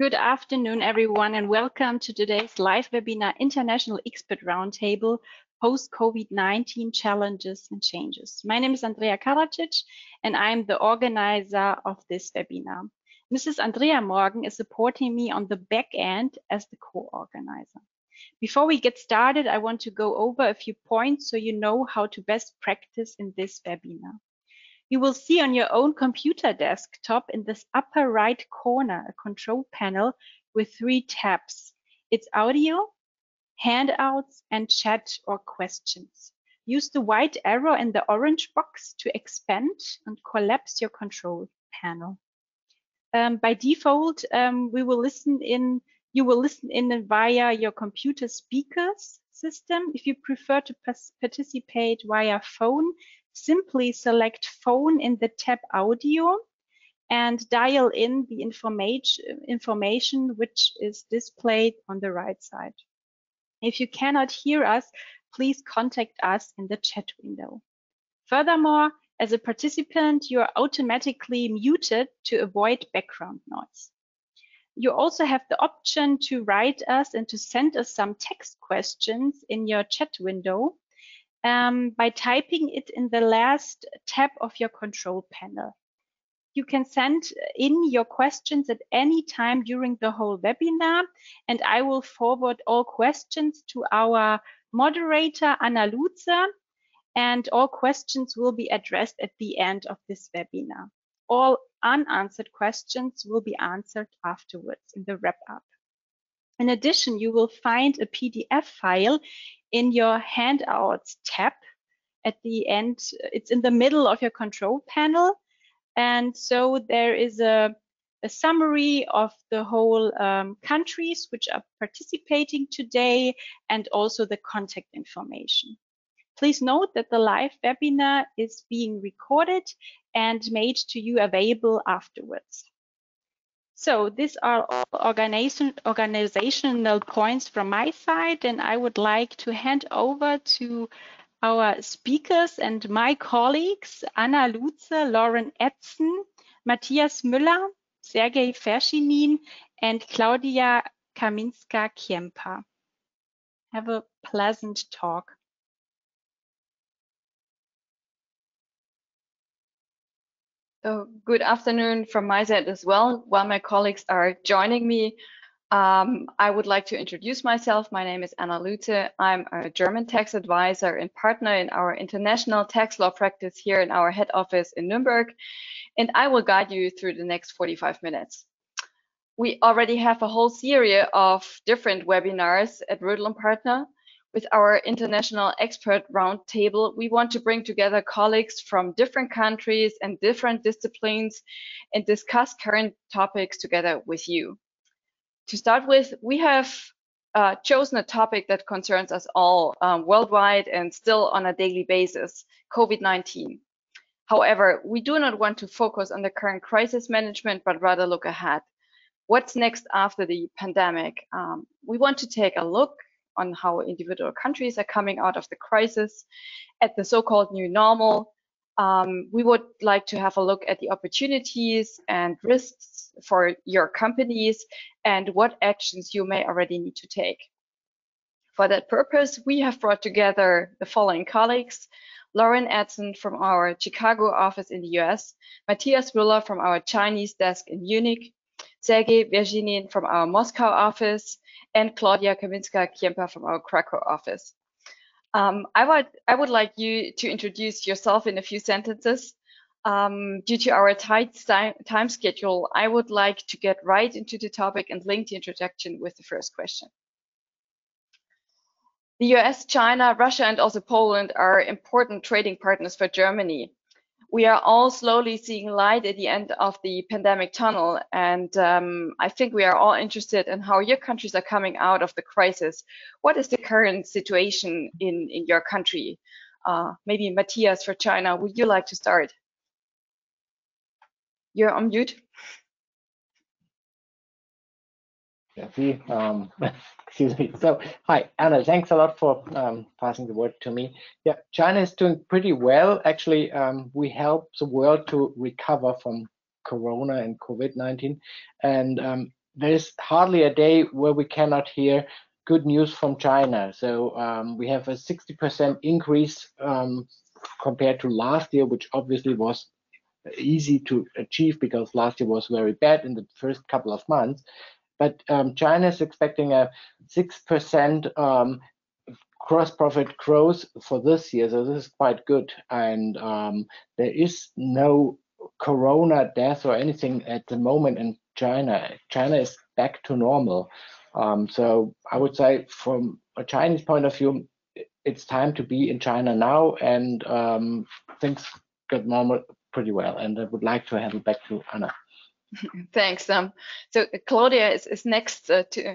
Good afternoon, everyone, and welcome to today's live webinar, International Expert Roundtable, Post-COVID-19 Challenges and Changes. My name is Andrea Karacic, and I'm the organizer of this webinar. Mrs. Andrea Morgan is supporting me on the back end as the co-organizer. Before we get started, I want to go over a few points so you know how to best practice in this webinar. You will see on your own computer desktop in this upper right corner a control panel with 3 tabs. It's audio, handouts, and chat or questions. Use the white arrow in the orange box to expand and collapse your control panel. By default, you will listen in via your computer speakers system. If you prefer to participate via phone, simply select phone in the tab audio and dial in the information which is displayed on the right side. If you cannot hear us, please contact us in the chat window. Furthermore, as a participant, you are automatically muted to avoid background noise. You also have the option to write us and to send us some text questions in your chat window by typing it in the last tab of your control panel. You can send in your questions at any time during the whole webinar, and I will forward all questions to our moderator, Anna Lutze, and all questions will be addressed at the end of this webinar. All unanswered questions will be answered afterwards in the wrap-up. In addition, you will find a PDF file in your handouts tab at the end. It's in the middle of your control panel. And so there is a summary of the whole countries which are participating today and also the contact information. Please note that the live webinar is being recorded and made to you available afterwards. So these are all organizational points from my side, and I would like to hand over to our speakers and my colleagues, Anna Lutze, Lauren Edson, Matthias Müller, Sergej Verschinin, and Claudia Kaminska-Kiempa. Have a pleasant talk. So good afternoon from my side as well. While my colleagues are joining me, I would like to introduce myself. My name is Anna Lutze. I'm a German tax advisor and partner in our international tax law practice here in our head office in Nuremberg, and I will guide you through the next 45 minutes. We already have a whole series of different webinars at Rödl & Partner. With our International Expert Roundtable, we want to bring together colleagues from different countries and different disciplines and discuss current topics together with you. To start with, we have chosen a topic that concerns us all worldwide and still on a daily basis, COVID-19. However, we do not want to focus on the current crisis management, but rather look ahead. What's next after the pandemic? We want to take a look on how individual countries are coming out of the crisis at the so-called new normal. We would like to have a look at the opportunities and risks for your companies and what actions you may already need to take. For that purpose, we have brought together the following colleagues: Lauren Edson from our Chicago office in the US, Matthias Müller from our Chinese desk in Munich, Sergej Verschinin from our Moscow office, and Claudia Kaminska-Kiempa from our Krakow office. I would like you to introduce yourself in a few sentences. Due to our tight time schedule, I would like to get right into the topic and link the introduction with the first question. The US, China, Russia, and also Poland are important trading partners for Germany. We are all slowly seeing light at the end of the pandemic tunnel, and I think we are all interested in how your countries are coming out of the crisis. What is the current situation in your country? Maybe Matthias for China, would you like to start? You're on mute. Yeah, excuse me. So, hi, Anna, thanks a lot for passing the word to me. Yeah, China is doing pretty well. Actually, we help the world to recover from Corona and COVID-19. And there's hardly a day where we cannot hear good news from China. So we have a 60% increase compared to last year, which obviously was easy to achieve because last year was very bad in the first couple of months. But China is expecting a 6% gross profit growth for this year, so this is quite good. And there is no corona death or anything at the moment in China. China is back to normal. So I would say from a Chinese point of view, it's time to be in China now, and things got normal pretty well. And I would like to hand it back to Anna. Thanks. So Claudia is next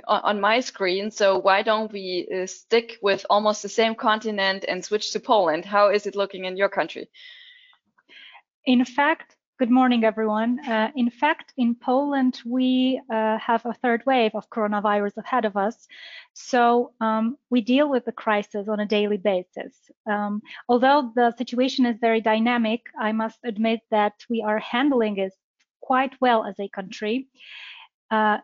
on my screen. So why don't we stick with almost the same continent and switch to Poland? How is it looking in your country? In fact, good morning, everyone. In fact, in Poland, we have a third wave of coronavirus ahead of us. So we deal with the crisis on a daily basis. Although the situation is very dynamic, I must admit that we are handling it quite well as a country.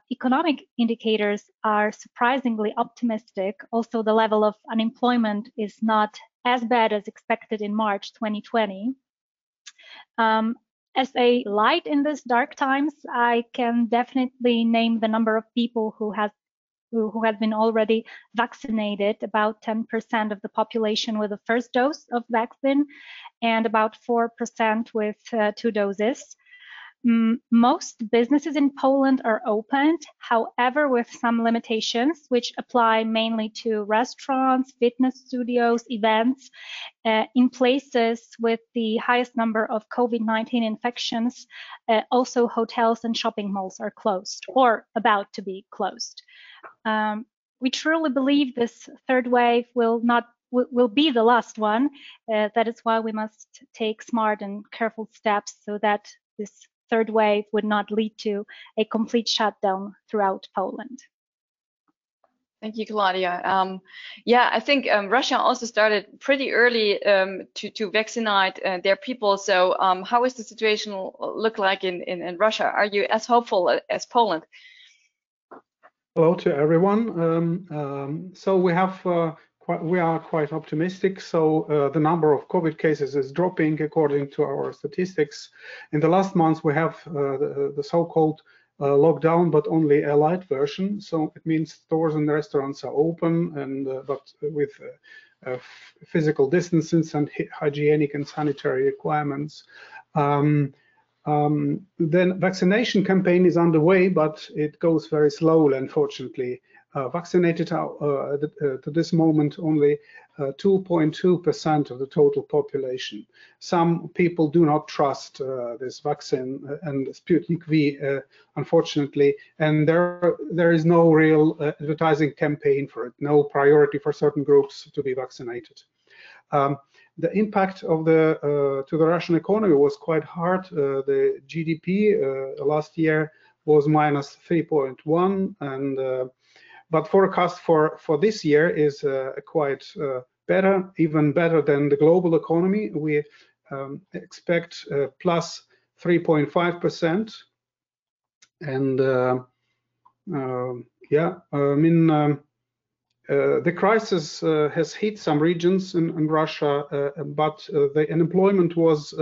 Economic indicators are surprisingly optimistic. Also, the level of unemployment is not as bad as expected in March 2020. As a light in these dark times, I can definitely name the number of people who have been already vaccinated, about 10% of the population with the first dose of vaccine and about 4% with 2 doses. Most businesses in Poland are opened, however, with some limitations, which apply mainly to restaurants, fitness studios, events. In places with the highest number of COVID-19 infections, also hotels and shopping malls are closed or about to be closed. We truly believe this third wave will be the last one. That is why we must take smart and careful steps so that this third wave would not lead to a complete shutdown throughout Poland. Thank you, Claudia. Yeah, I think Russia also started pretty early to vaccinate their people. So how is the situation look like in Russia? Are you as hopeful as Poland? Hello to everyone. So we are quite optimistic. So the number of COVID cases is dropping according to our statistics. In the last months, we have the so-called lockdown, but only a light version. So it means stores and restaurants are open, and but with physical distances and hygienic and sanitary requirements. Then vaccination campaign is underway, but it goes very slowly, unfortunately. Vaccinated to this moment only 2.2% of the total population. Some people do not trust this vaccine and Sputnik V, unfortunately, and there is no real advertising campaign for it, no priority for certain groups to be vaccinated. The impact of to the Russian economy was quite hard. The GDP last year was minus 3.1, and but forecast for this year is quite better, even better than the global economy. We expect plus 3.5%, and yeah, I mean. The crisis has hit some regions in Russia, but the unemployment was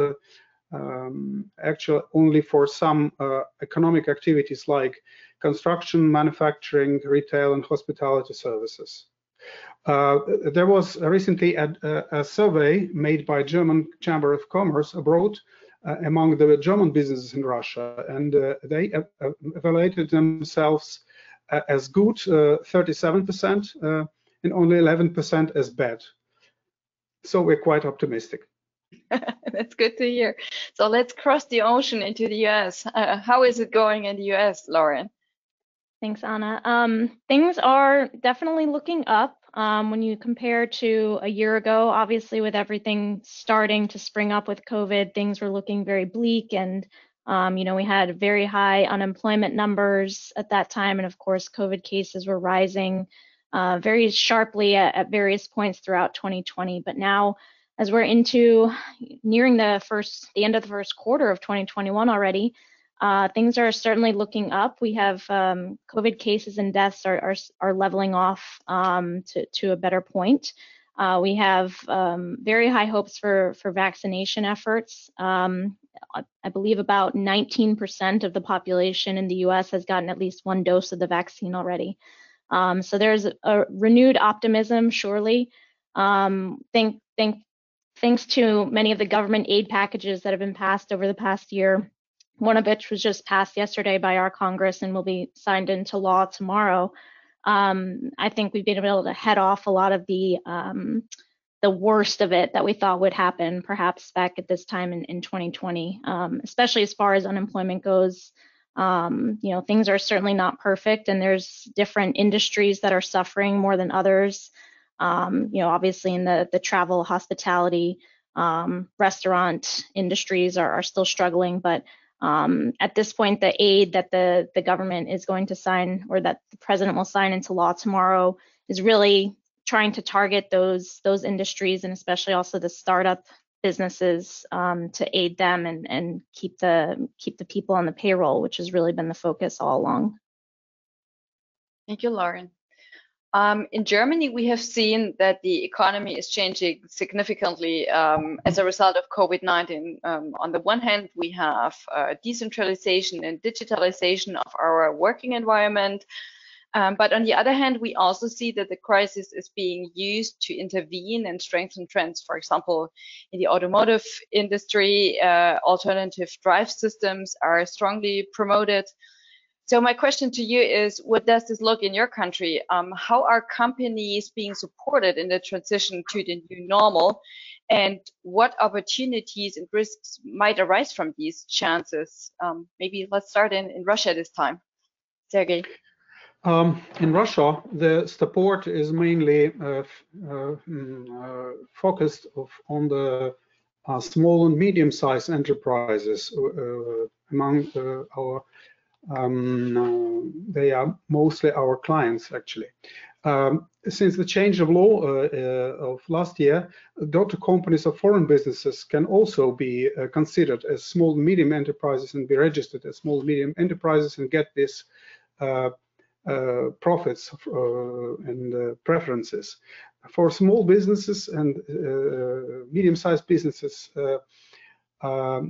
actually only for some economic activities like construction, manufacturing, retail, and hospitality services. There was recently a survey made by German Chamber of Commerce abroad among the German businesses in Russia, and they evaluated themselves as good, 37%, and only 11% as bad. So we're quite optimistic. That's good to hear. So let's cross the ocean into the US. How is it going in the US, Lauren? Thanks, Anna. Things are definitely looking up when you compare to a year ago. Obviously, with everything starting to spring up with COVID, things were looking very bleak, and you know, we had very high unemployment numbers at that time, and of course, COVID cases were rising very sharply at various points throughout 2020. But now, as we're nearing the end of the first quarter of 2021 already, things are certainly looking up. We have COVID cases and deaths are leveling off to a better point. We have very high hopes for vaccination efforts. I believe about 19% of the population in the US has gotten at least one dose of the vaccine already. So there's a renewed optimism, surely. Thanks to many of the government aid packages that have been passed over the past year, one of which was just passed yesterday by our Congress and will be signed into law tomorrow. I think we've been able to head off a lot of the worst of it that we thought would happen perhaps back at this time in 2020, especially as far as unemployment goes. Things are certainly not perfect, and there's different industries that are suffering more than others. Obviously in the travel, hospitality, restaurant industries are still struggling, but at this point, the aid that the government is going to sign, or that the president will sign into law tomorrow, is really trying to target those industries, and especially also the startup businesses, to aid them and keep the people on the payroll, which has really been the focus all along. Thank you, Lauren. In Germany, we have seen that the economy is changing significantly as a result of COVID-19. On the one hand, we have decentralization and digitalization of our working environment. But on the other hand, we also see that the crisis is being used to intervene and strengthen trends. For example, in the automotive industry, alternative drive systems are strongly promoted. So my question to you is, what does this look in your country? How are companies being supported in the transition to the new normal? And what opportunities and risks might arise from these chances? Maybe let's start in Russia this time. Sergey. In Russia, the support is mainly focused on the small and medium-sized enterprises. Among they are mostly our clients, actually. Since the change of law of last year, daughter companies of foreign businesses can also be considered as small and medium enterprises and be registered as small and medium enterprises and get this profits and preferences. For small businesses and medium-sized businesses,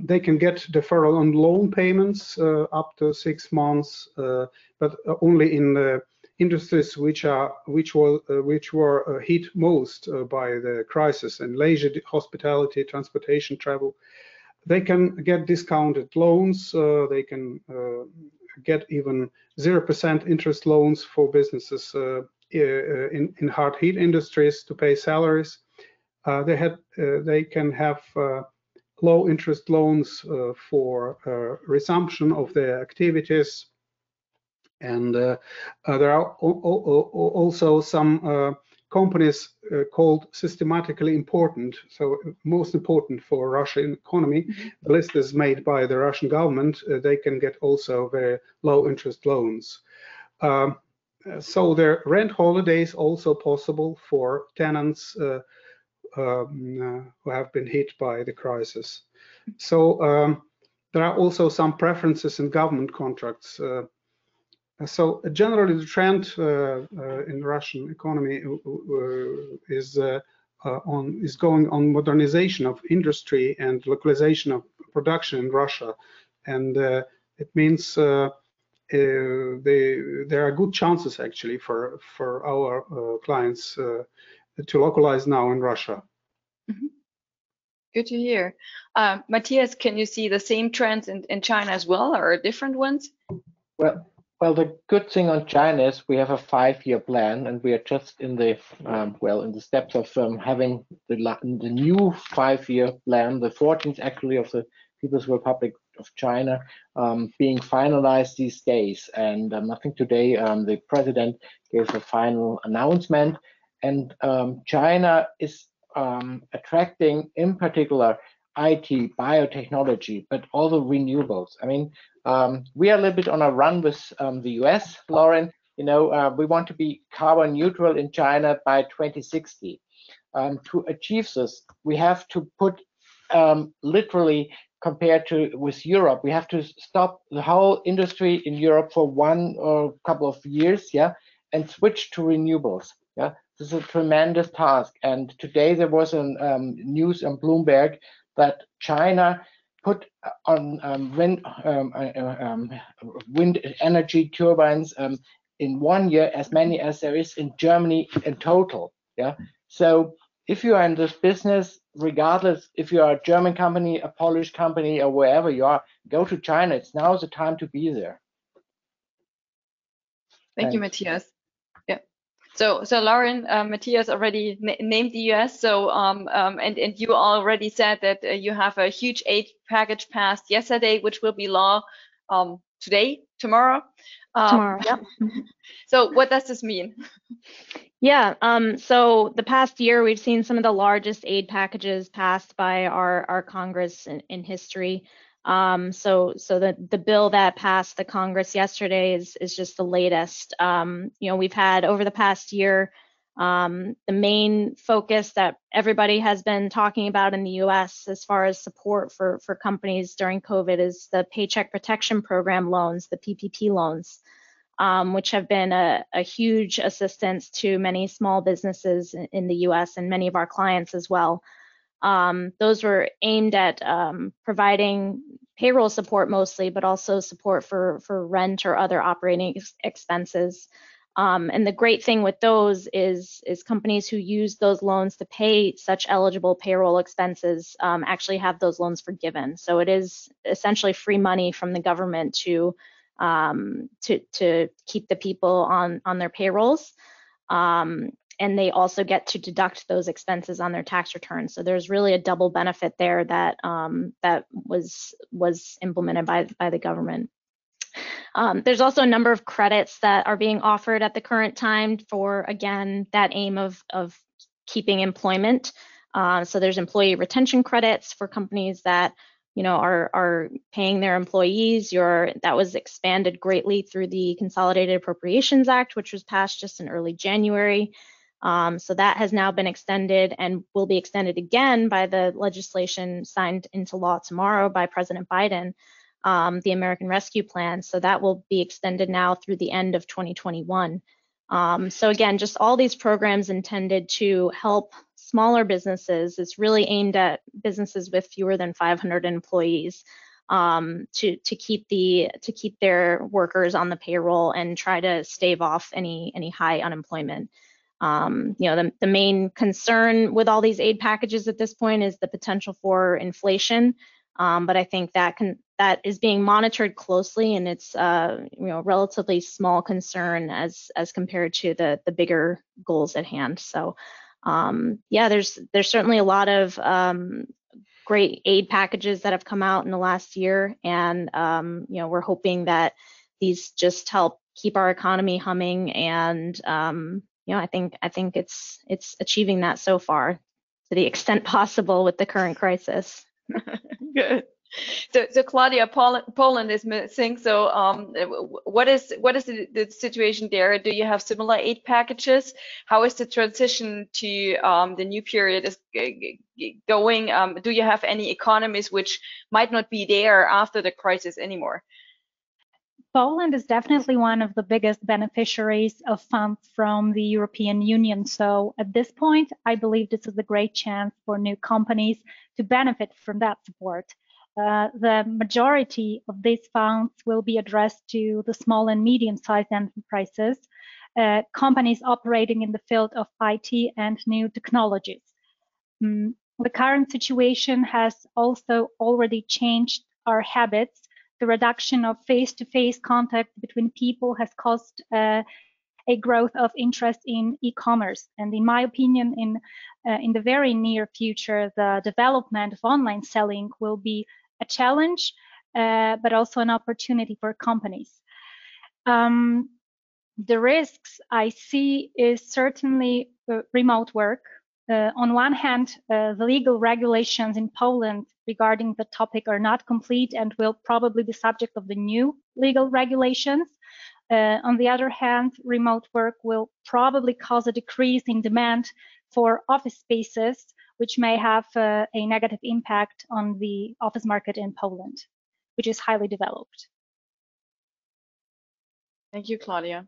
they can get deferral on loan payments up to 6 months, but only in the industries which were hit most by the crisis, and leisure, hospitality, transportation, travel. They can get discounted loans. They can get even 0% interest loans for businesses in hard hit industries to pay salaries. They can have low interest loans for resumption of their activities. And there are also some companies called systematically important, so most important for Russian economy. The list is made by the Russian government. They can get also very low interest loans. So their rent holidays also possible for tenants who have been hit by the crisis. So there are also some preferences in government contracts. So generally, the trend in Russian economy is going on modernization of industry and localization of production in Russia, and it means there are good chances actually for our clients to localize now in Russia. Mm-hmm. Good to hear. Matthias, can you see the same trends in China as well, or different ones? Well, the good thing on China is we have a 5-year plan, and we are just in the in the steps of having the new 5-year plan, the 14th actually of the People's Republic of China, being finalized these days. And I think today the president gave a final announcement, and China is attracting, in particular, IT, biotechnology, but also renewables. I mean, we are a little bit on a run with the US, Lauren. You know, we want to be carbon neutral in China by 2060. To achieve this, we have to put literally compared to with Europe. We have to stop the whole industry in Europe for one or couple of years, yeah, and switch to renewables. Yeah, this is a tremendous task. And today there was a news on Bloomberg that China put on wind energy turbines in 1 year as many as there is in Germany in total. Yeah, so if you are in this business, regardless if you are a German company, a Polish company, or wherever you are, go to China. It's now the time to be there. Thank you, Matthias. Yeah. So Lauren, Matthias already named the US. So and you already said that you have a huge aid package passed yesterday, which will be law today, tomorrow. Tomorrow, yep. So what does this mean? Yeah, so the past year, we've seen some of the largest aid packages passed by our Congress in history. So the bill that passed the Congress yesterday is just the latest. We've had over the past year, the main focus that everybody has been talking about in the US as far as support for companies during COVID is the Paycheck Protection Program loans, the PPP loans. Which have been a huge assistance to many small businesses in the US and many of our clients as well. Those were aimed at providing payroll support mostly, but also support for rent or other operating expenses. And the great thing with those is companies who use those loans to pay such eligible payroll expenses actually have those loans forgiven. So it is essentially free money from the government to keep the people on their payrolls. And they also get to deduct those expenses on their tax return. So there's really a double benefit there that that was implemented by the government. There's also a number of credits that are being offered at the current time for, again, that aim of keeping employment. So there's employee retention credits for companies that are paying their employees. That was expanded greatly through the Consolidated Appropriations Act, which was passed just in early January. So that has now been extended and will be extended again by the legislation signed into law tomorrow by President Biden, the American Rescue Plan. So that will be extended now through the end of 2021. So again, just all these programs intended to help smaller businesses. It's really aimed at businesses with fewer than 500 employees to keep their workers on the payroll and try to stave off any high unemployment. The main concern with all these aid packages at this point is the potential for inflation. But I think that is being monitored closely, and it's relatively small concern as compared to the bigger goals at hand. So there's certainly a lot of great aid packages that have come out in the last year, and we're hoping that these just help keep our economy humming, and I think it's achieving that so far to the extent possible with the current crisis. Good. So Claudia, Poland is missing. So what is the situation there? Do you have similar aid packages? How is the transition to the new period is going? Do you have any economies which might not be there after the crisis anymore? Poland is definitely one of the biggest beneficiaries of funds from the European Union. So at this point, I believe this is a great chance for new companies to benefit from that support. The majority of these funds will be addressed to the small and medium-sized enterprises, companies operating in the field of IT and new technologies. The current situation has also already changed our habits. The reduction of face-to-face contact between people has caused a growth of interest in e-commerce. And in my opinion, in the very near future, the development of online selling will be a challenge, but also an opportunity for companies. The risks I see is certainly remote work. On one hand, the legal regulations in Poland regarding the topic are not complete and will probably be subject of the new legal regulations. On the other hand, remote work will probably cause a decrease in demand for office spaces, which may have a negative impact on the office market in Poland, which is highly developed. Thank you, Claudia.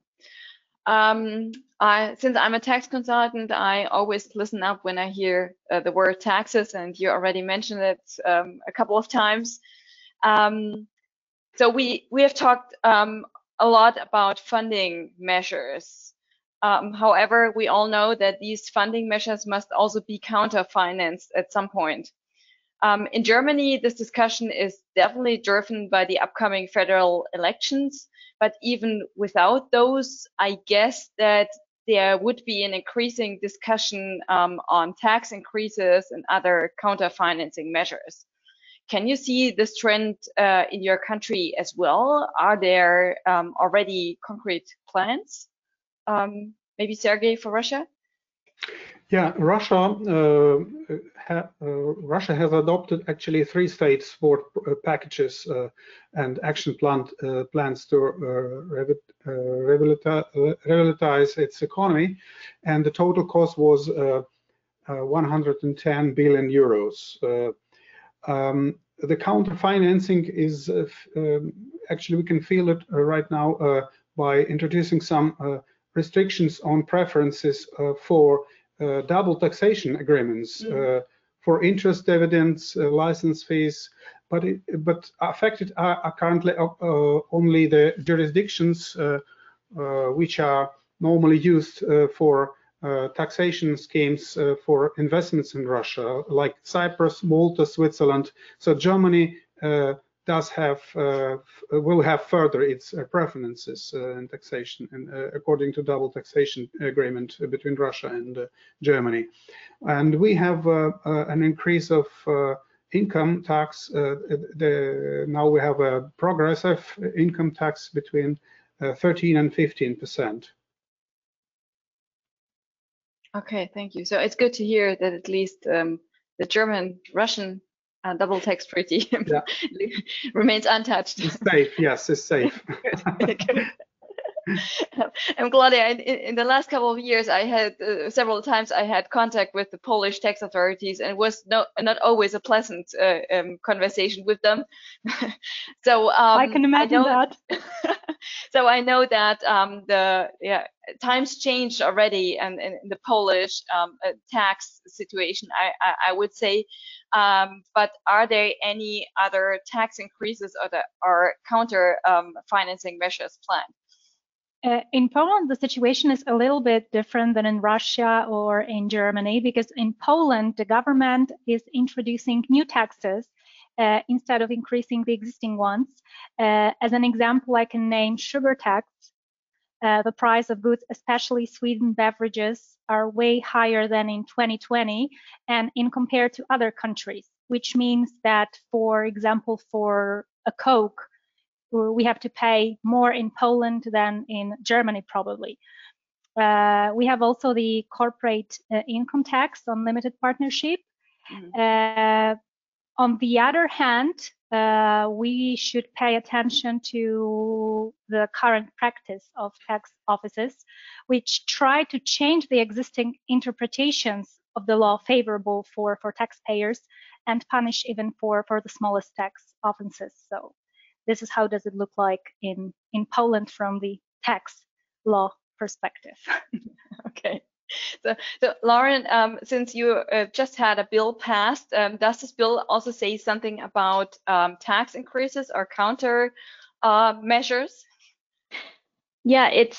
Since I'm a tax consultant, I always listen up when I hear the word taxes, and you already mentioned it a couple of times. So we have talked a lot about funding measures. However, we all know that these funding measures must also be counter-financed at some point. In Germany, this discussion is definitely driven by the upcoming federal elections. But even without those, I guess that there would be an increasing discussion on tax increases and other counter-financing measures. Can you see this trend in your country as well? Are there already concrete plans? Maybe Sergey for Russia? Yeah, Russia has adopted actually 3 state support packages and action plans to revitalize its economy, and the total cost was 110 billion euros. The counter financing is actually, we can feel it right now by introducing some restrictions on preferences for double taxation agreements for interest, dividends, license fees, but affected are currently only the jurisdictions which are normally used for taxation schemes for investments in Russia, like Cyprus, Malta, Switzerland. So Germany will have further its preferences in taxation, and according to double taxation agreement between Russia and Germany. And we have an increase of income tax. Now we have a progressive income tax between 13 and 15%. Okay, thank you. So it's good to hear that at least the German-Russian double tax treaty remains untouched. It's safe, yes, it's safe. Good. And Claudia, in the last couple of years, I had several times I had contact with the Polish tax authorities, and it was not always a pleasant conversation with them. So I can imagine that. So I know that times changed already, and in the Polish tax situation, I would say. But are there any other tax increases or counter financing measures planned? In Poland, the situation is a little bit different than in Russia or in Germany, because in Poland, the government is introducing new taxes instead of increasing the existing ones. As an example, I can name sugar tax. The price of goods, especially sweetened beverages, are way higher than in 2020 and in compared to other countries, which means that, for example, for a Coke, we have to pay more in Poland than in Germany, probably. We have also the corporate income tax on limited partnership. On the other hand, we should pay attention to the current practice of tax offices, which try to change the existing interpretations of the law favorable for taxpayers and punish even for the smallest tax offenses. So this is how does it look like in Poland from the tax law perspective. Okay. So Lauren, since you just had a bill passed, does this bill also say something about tax increases or counter measures? Yeah, it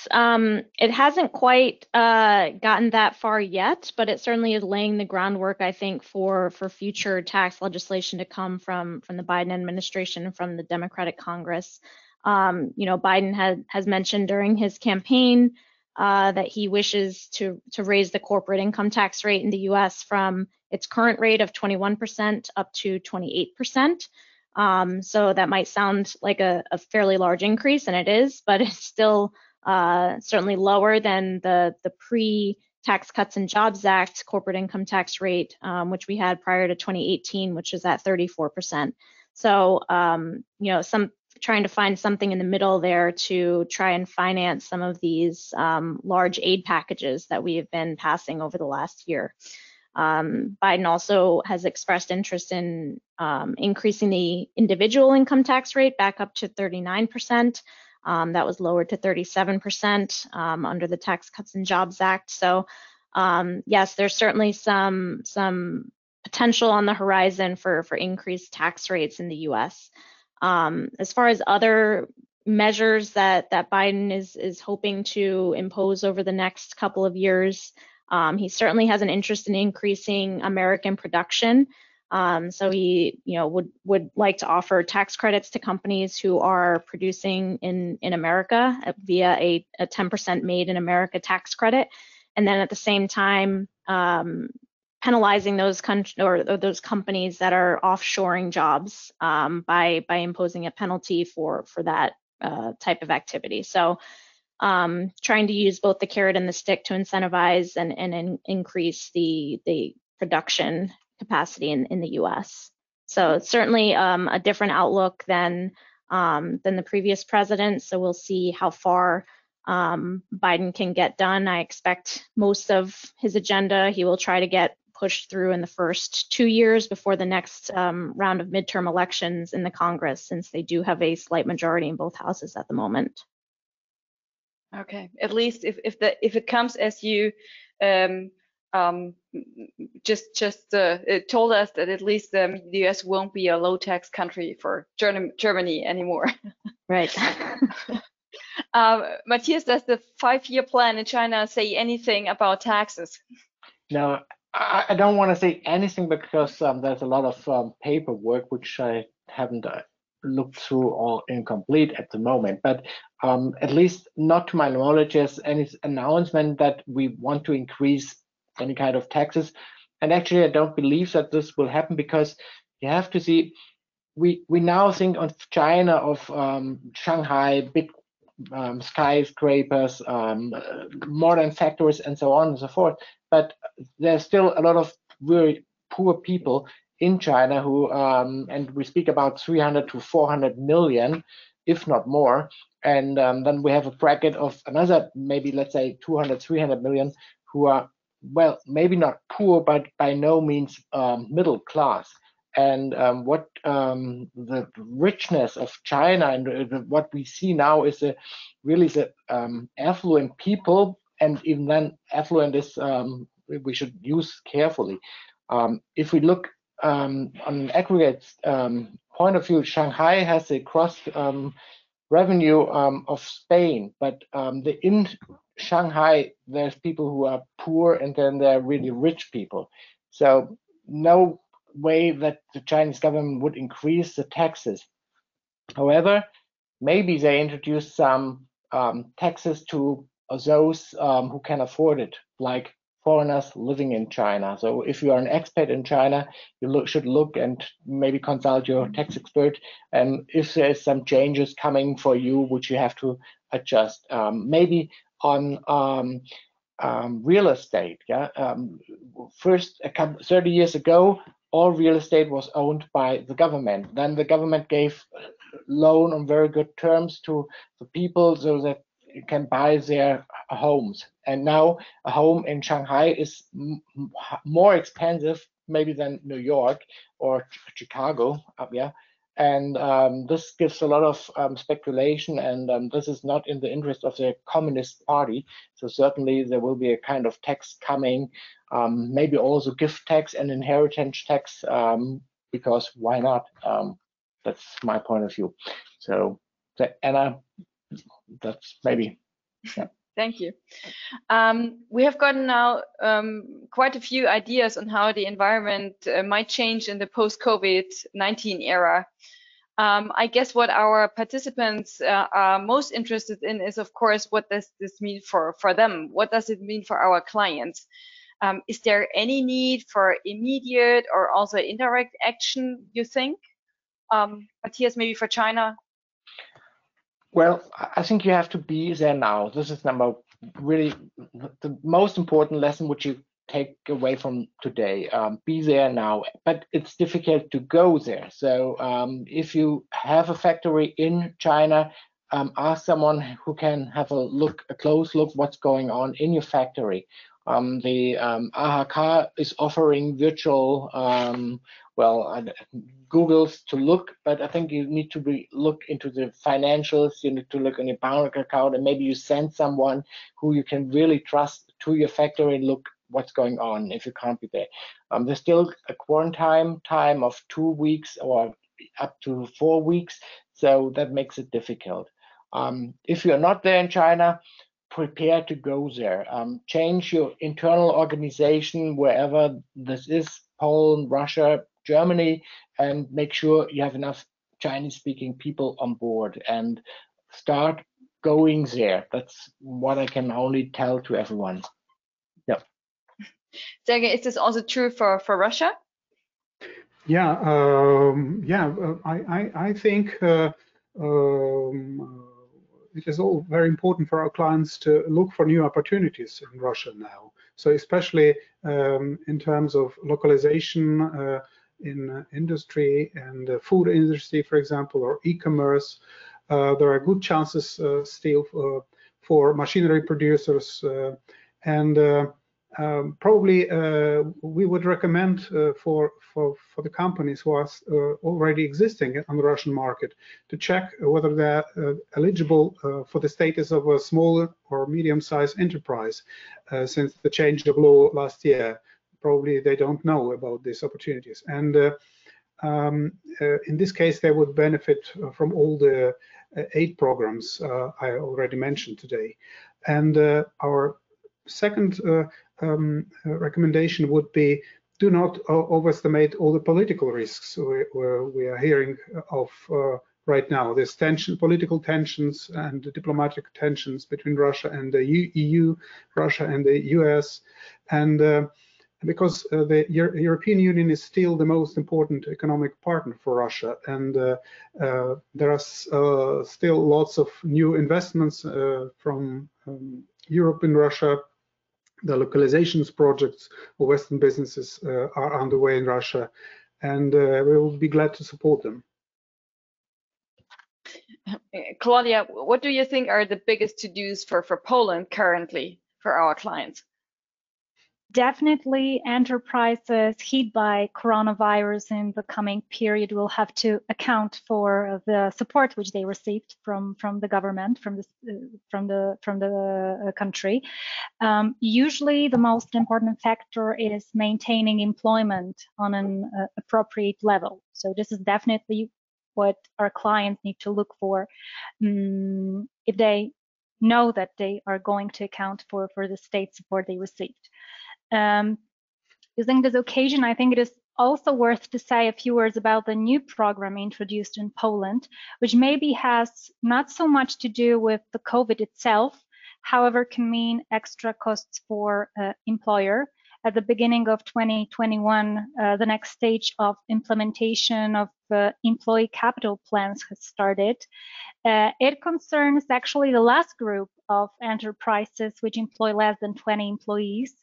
hasn't quite gotten that far yet, but it certainly is laying the groundwork, I think, for future tax legislation to come from the Biden administration and from the Democratic Congress. Biden has mentioned during his campaign that he wishes to raise the corporate income tax rate in the U.S. from its current rate of 21% up to 28%. So that might sound like a fairly large increase, and it is, but it's still certainly lower than the pre-Tax Cuts and Jobs Act corporate income tax rate, which we had prior to 2018, which is at 34%. So, trying to find something in the middle there to try and finance some of these large aid packages that we have been passing over the last year. Biden also has expressed interest in increasing the individual income tax rate back up to 39%. That was lowered to 37% under the Tax Cuts and Jobs Act. So yes, there's certainly some potential on the horizon for increased tax rates in the U.S. As far as other measures that Biden is hoping to impose over the next couple of years, he certainly has an interest in increasing American production. So he, would like to offer tax credits to companies who are producing in America via a 10% Made in America tax credit, and then at the same time penalizing those those companies that are offshoring jobs by imposing a penalty for that type of activity. So trying to use both the carrot and the stick to incentivize and increase the production capacity in the U.S. So certainly a different outlook than the previous president. So we'll see how far Biden can get done. I expect most of his agenda he will try to get pushed through in the first 2 years before the next round of midterm elections in the Congress, since they do have a slight majority in both houses at the moment. Okay, at least if it comes as you just told us, that at least the US won't be a low tax country for Germany anymore. Right. Matthias, does the 5-year plan in China say anything about taxes? No, I don't want to say anything because there's a lot of paperwork which I haven't looked through or incomplete at the moment. But at least not to my knowledge, there's any announcement that we want to increase any kind of taxes. And actually, I don't believe that this will happen, because you have to see, we now think of China, of Shanghai, big skyscrapers, modern factories, and so on and so forth. But there's still a lot of very poor people in China who, and we speak about 300 to 400 million, if not more. And then we have a bracket of another, maybe let's say 200, 300 million who are, well, maybe not poor, but by no means middle class. And what the richness of China and what we see now is really the affluent people, and even then affluent is, we should use carefully. If we look on an aggregate point of view, Shanghai has a cross revenue of Spain, but in Shanghai there's people who are poor, and then there are really rich people. So no way that the Chinese government would increase the taxes. However, maybe they introduce some taxes to those who can afford it, like foreigners living in China. So if you are an expat in China, you should look and maybe consult your tax expert, and if there's some changes coming for you which you have to adjust, maybe on real estate. First, 30 years ago, all real estate was owned by the government. Then the government gave loan on very good terms to the people so that you can buy their homes. And now a home in Shanghai is more expensive maybe than New York or Chicago. And this gives a lot of speculation, and this is not in the interest of the Communist Party. So certainly there will be a kind of tax coming, maybe also gift tax and inheritance tax, because why not? That's my point of view. So Anna, that's maybe. Yeah. Thank you. We have gotten now quite a few ideas on how the environment might change in the post-COVID-19 era. I guess what our participants are most interested in is, of course, what does this mean for them? What does it mean for our clients? Is there any need for immediate or also indirect action, you think? Matthias, maybe for China? Well, I think you have to be there now. This is really the most important lesson which you take away from today. Be there now, but it's difficult to go there. So if you have a factory in China, ask someone who can have a close look what's going on in your factory. The AHK is offering virtual, Googles to look, but I think you need to look into the financials, you need to look on your bank account, and maybe you send someone who you can really trust to your factory and look what's going on if you can't be there. There's still a quarantine time of 2 weeks or up to 4 weeks, so that makes it difficult. If you're not there in China, prepare to go there. Change your internal organization wherever this is, Poland, Russia, Germany, and make sure you have enough Chinese-speaking people on board and start going there. That's what I can only tell to everyone. Yeah. Sergey, is this also true for Russia? Yeah, I think it is all very important for our clients to look for new opportunities in Russia now. So especially in terms of localization in industry and the food industry, for example, or e-commerce, there are good chances still for machinery producers and probably we would recommend for the companies who are already existing on the Russian market to check whether they're eligible for the status of a small or medium-sized enterprise since the change of law last year. Probably they don't know about these opportunities, and in this case they would benefit from all the aid programs I already mentioned today. And our second recommendation would be, do not overestimate all the political risks we are hearing of right now. There's political tensions and diplomatic tensions between Russia and the EU, Russia and the US, and because the European Union is still the most important economic partner for Russia, and there are still lots of new investments from Europe in Russia. The localizations projects for Western businesses are underway in Russia, and we will be glad to support them. Claudia, what do you think are the biggest to-dos for Poland currently for our clients? Definitely enterprises hit by coronavirus in the coming period will have to account for the support which they received from the government, from the country. Usually the most important factor is maintaining employment on an appropriate level. So this is definitely what our clients need to look for if they know that they are going to account for the state support they received. Using this occasion, I think it is also worth to say a few words about the new program introduced in Poland, which maybe has not so much to do with the COVID itself, however, can mean extra costs for employer. At the beginning of 2021, the next stage of implementation of employee capital plans has started. It concerns actually the last group of enterprises which employ less than 20 employees.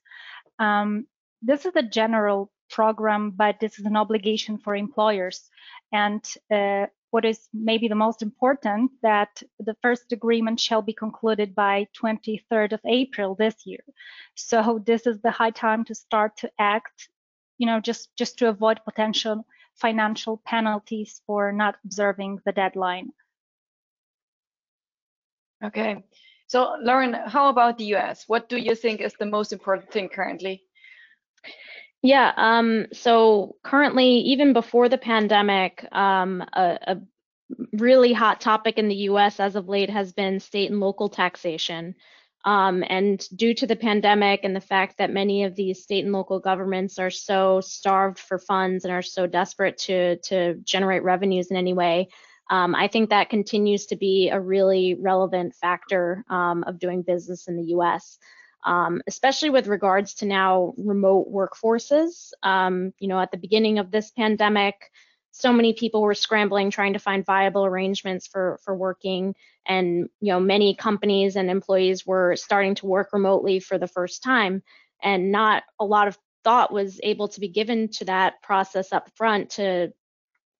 This is a general program, but this is an obligation for employers. And what is maybe the most important, that the first agreement shall be concluded by 23rd of April this year. So this is the high time to start to act, just to avoid potential financial penalties for not observing the deadline. Okay. So Lauren, how about the US? What do you think is the most important thing currently? Yeah, so currently, even before the pandemic, a really hot topic in the US as of late has been state and local taxation. And due to the pandemic and the fact that many of these state and local governments are so starved for funds and are so desperate to generate revenues in any way, I think that continues to be a really relevant factor of doing business in the US. Especially with regards to now remote workforces. At the beginning of this pandemic, so many people were scrambling, trying to find viable arrangements for working. And, many companies and employees were starting to work remotely for the first time. And not a lot of thought was able to be given to that process up front to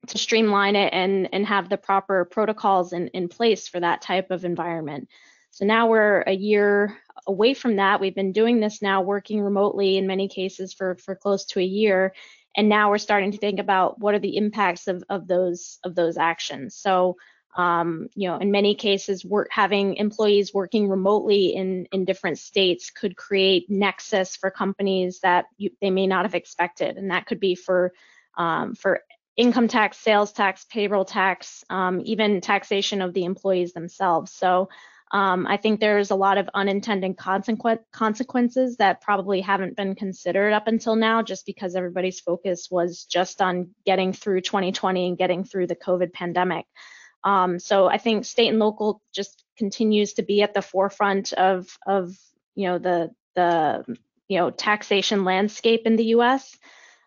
streamline it and have the proper protocols in place for that type of environment. So now we're a year away from that. We've been doing this now, working remotely in many cases for close to a year. And now we're starting to think about what are the impacts of those actions. So, in many cases, having employees working remotely in different states could create nexus for companies that they may not have expected, and that could be for income tax, sales tax, payroll tax, even taxation of the employees themselves. So I think there's a lot of unintended consequences that probably haven't been considered up until now, just because everybody's focus was just on getting through 2020 and getting through the COVID pandemic. So I think state and local just continues to be at the forefront of the taxation landscape in the U.S.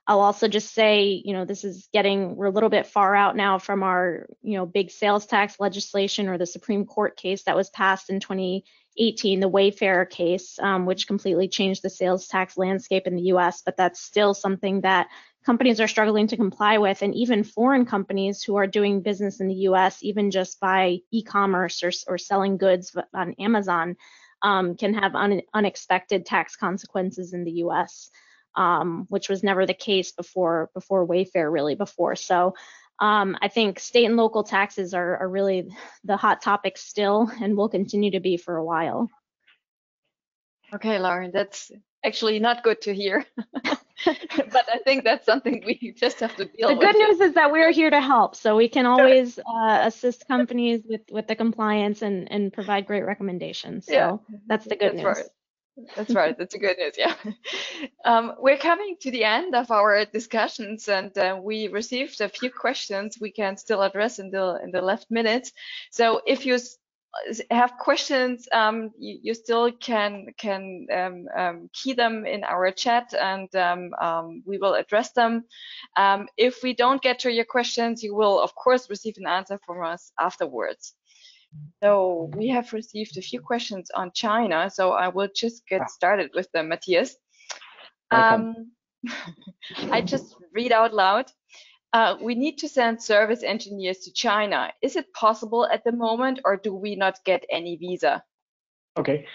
I'll also just say, we're a little bit far out now from our, big sales tax legislation or the Supreme Court case that was passed in 2018, the Wayfair case, which completely changed the sales tax landscape in the US, but that's still something that companies are struggling to comply with. And even foreign companies who are doing business in the US, even just by e-commerce or selling goods on Amazon, can have unexpected tax consequences in the US. Which was never the case before Wayfair, really before. So I think state and local taxes are really the hot topic still, and will continue to be for a while. Okay, Lauren, that's actually not good to hear. But I think that's something we just have to deal with. The good news is that we're here to help, so we can always assist companies with the compliance and provide great recommendations. So that's the good news. Right. That's right. That's a good news. Yeah. We're coming to the end of our discussions, and we received a few questions we can still address in the left minutes. So if you have questions, you still can key them in our chat, and we will address them. If we don't get to your questions, you will of course receive an answer from us afterwards. So we have received a few questions on China, so I will just get started with them, Matthias. I just read out loud. We need to send service engineers to China. Is it possible at the moment, or do we not get any visa? Okay,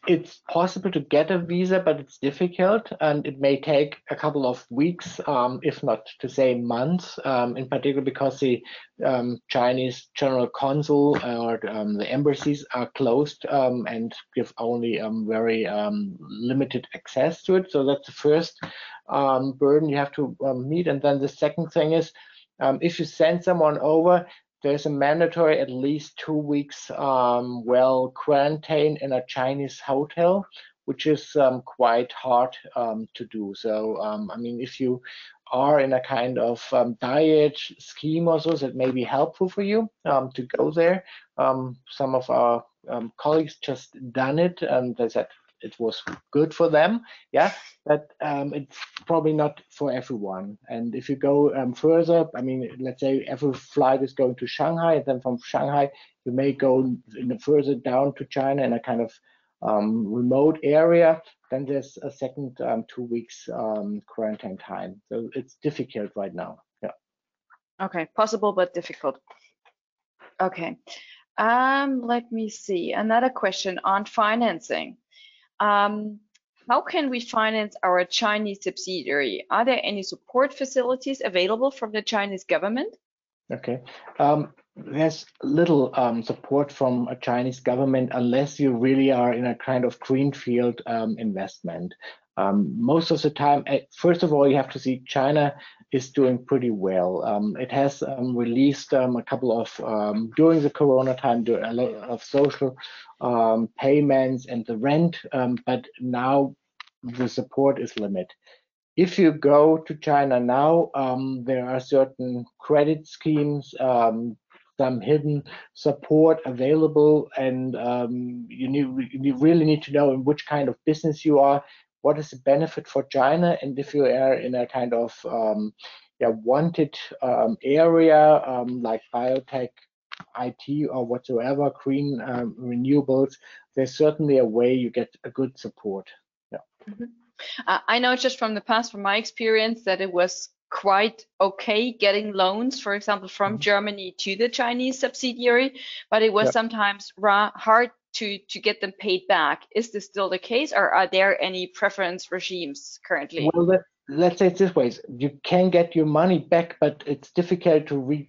it's possible to get a visa, but it's difficult, and it may take a couple of weeks, if not to say months, in particular because the Chinese general consul or the embassies are closed and give only very limited access to it. So that's the first burden you have to meet. And then the second thing is, if you send someone over, there's a mandatory at least 2 weeks quarantine in a Chinese hotel, which is quite hard to do. So, I mean, if you are in a kind of diet scheme or so, that may be helpful for you to go there. Some of our colleagues just done it, and they said it was good for them, yeah, but it's probably not for everyone. And if you go further, I mean, let's say every flight is going to Shanghai, and then from Shanghai you may go further down to China in a kind of remote area, then there's a second 2 weeks quarantine time. So it's difficult right now. Yeah. Okay, possible but difficult. Okay. Let me see. Another question on financing. How can we finance our Chinese subsidiary? Are there any support facilities available from the Chinese government? Okay. There's little support from a Chinese government unless you really are in a kind of greenfield investment. Most of the time, first of all, you have to see China is doing pretty well. It has released a couple of, during the Corona time, a lot of social payments and the rent, but now the support is limited. If you go to China now, there are certain credit schemes, some hidden support available, and you really need to know in which kind of business you are, what is the benefit for China, and if you are in a kind of wanted area like biotech, IT, or whatsoever, green renewables, there's certainly a way you get a good support. Yeah. Mm-hmm. I know just from the past, from my experience, that it was quite okay getting loans, for example, from Germany to the Chinese subsidiary, but it was sometimes hard to get them paid back. Is this still the case, or are there any preference regimes currently? Well, let's say it this way: you can get your money back, but it's difficult to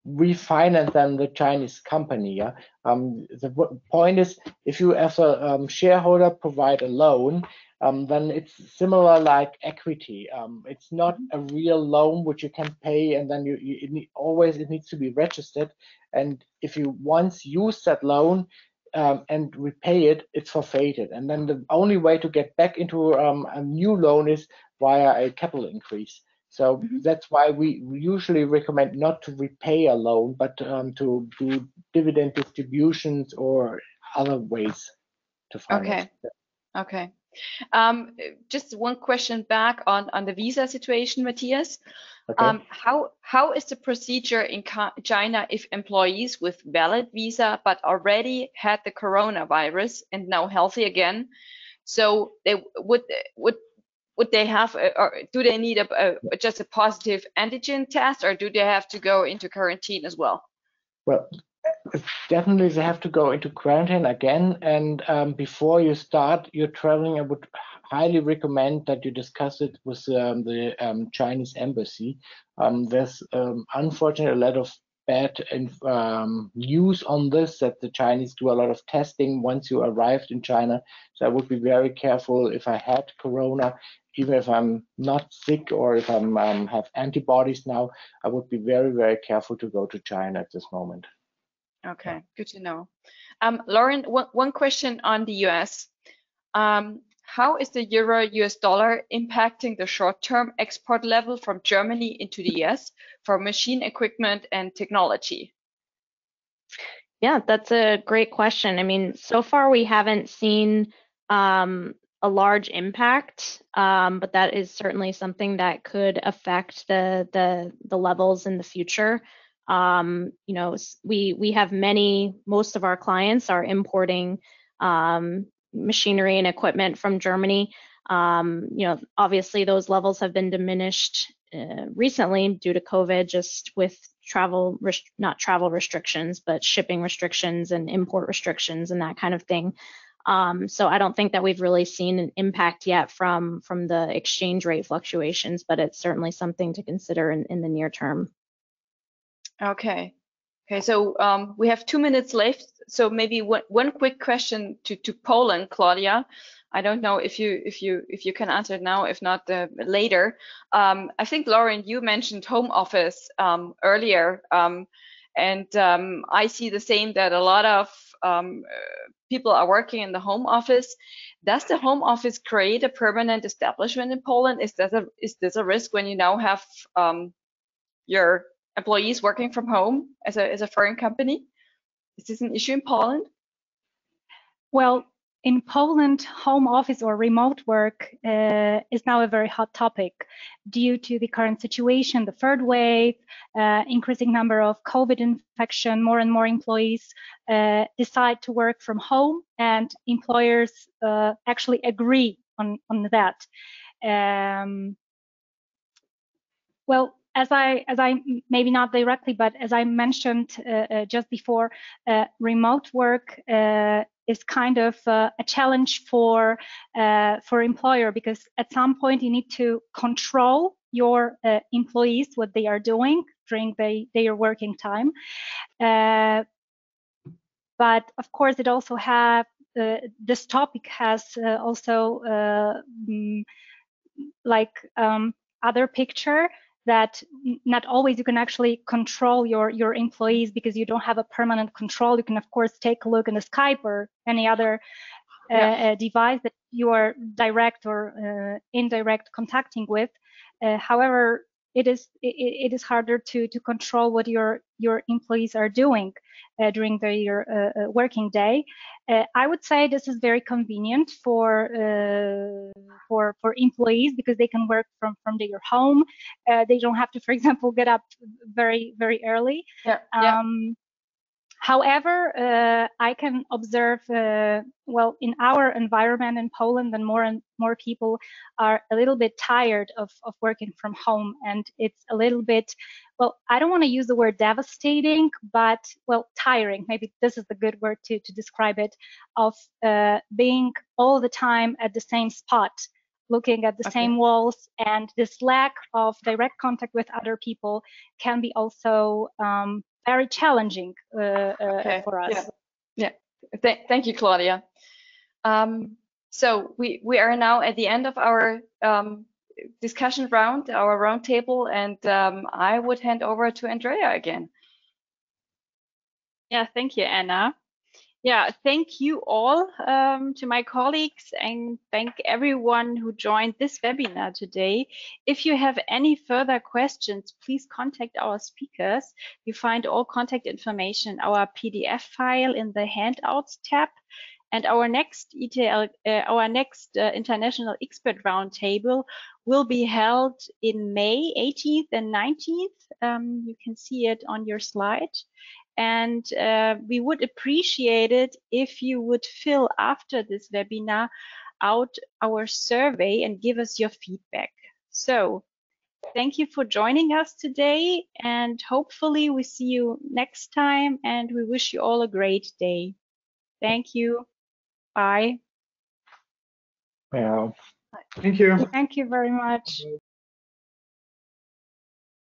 refinance them the Chinese company. Yeah. The point is, if you as a shareholder provide a loan, then it's similar like equity. It's not a real loan which you can pay, and then it needs to be registered. And if you once use that loan and repay it, it's forfeited. And then the only way to get back into a new loan is via a capital increase. So that's why we usually recommend not to repay a loan, but to do dividend distributions or other ways to finance. Okay. Just one question back on the visa situation, Matthias. Okay. How is the procedure in China if employees with valid visa but already had the coronavirus and now healthy again? So they would they have, or do they need just a positive antigen test, or do they have to go into quarantine as well? Well, definitely they have to go into quarantine again. And before you start your traveling, I would highly recommend that you discuss it with the Chinese embassy. There's unfortunately a lot of bad news on this, that the Chinese do a lot of testing once you arrived in China. So I would be very careful if I had corona, even if I'm not sick or if I'm have antibodies now, I would be very, very careful to go to China at this moment. Okay, good to know. Lauren, one question on the US. How is the euro-US dollar impacting the short-term export level from Germany into the US for machine equipment and technology? Yeah, that's a great question. I mean, so far we haven't seen a large impact, but that is certainly something that could affect the levels in the future. You know, we have most of our clients are importing machinery and equipment from Germany. You know, obviously those levels have been diminished recently due to COVID, just with not travel restrictions, but shipping restrictions and import restrictions and that kind of thing. So I don't think that we've really seen an impact yet from the exchange rate fluctuations, but it's certainly something to consider in the near term. Okay. So we have 2 minutes left. So maybe one quick question to Poland, Claudia. I don't know if you can answer it now, if not later. I think, Lauren, you mentioned home office earlier, and I see the same, that a lot of people are working in the home office. Does the home office create a permanent establishment in Poland? Is this a risk when you now have your employees working from home as a foreign company? Is this an issue in Poland? Well, in Poland, home office or remote work is now a very hot topic due to the current situation, the third wave, increasing number of COVID infection. More and more employees decide to work from home, and employers actually agree on that. Well, as I maybe not directly, but as I mentioned just before, remote work is kind of a challenge for employer, because at some point you need to control your employees, what they are doing during their working time. But of course, it also this topic has also other picture, that not always you can actually control your employees, because you don't have a permanent control. You can of course take a look in the Skype or any other device that you are direct or indirect contacting with. However, it is harder to control what your employees are doing during their working day. I would say this is very convenient for employees, because they can work from their home. They don't have to, for example, get up very early. However, I can observe, well, in our environment in Poland, and more people are a little bit tired of working from home, and it's a little bit, well, I don't want to use the word devastating, but, well, tiring. Maybe this is the good word to describe it, of being all the time at the same spot, looking at the same walls, and this lack of direct contact with other people can be also very challenging for us. Thank you, Claudia. So we are now at the end of our discussion round, our roundtable, and I would hand over to Andrea again. Yeah, thank you, Anna. Yeah, thank you all to my colleagues, and thank everyone who joined this webinar today. If you have any further questions, please contact our speakers. You find all contact information in our PDF file in the Handouts tab. And our next International Expert Roundtable will be held in May 18th and 19th. You can see it on your slide. And we would appreciate it if you would fill after this webinar out our survey and give us your feedback. So thank you for joining us today, and hopefully we see you next time, and we wish you all a great day. Thank you. Bye. Yeah. Thank you. Thank you very much.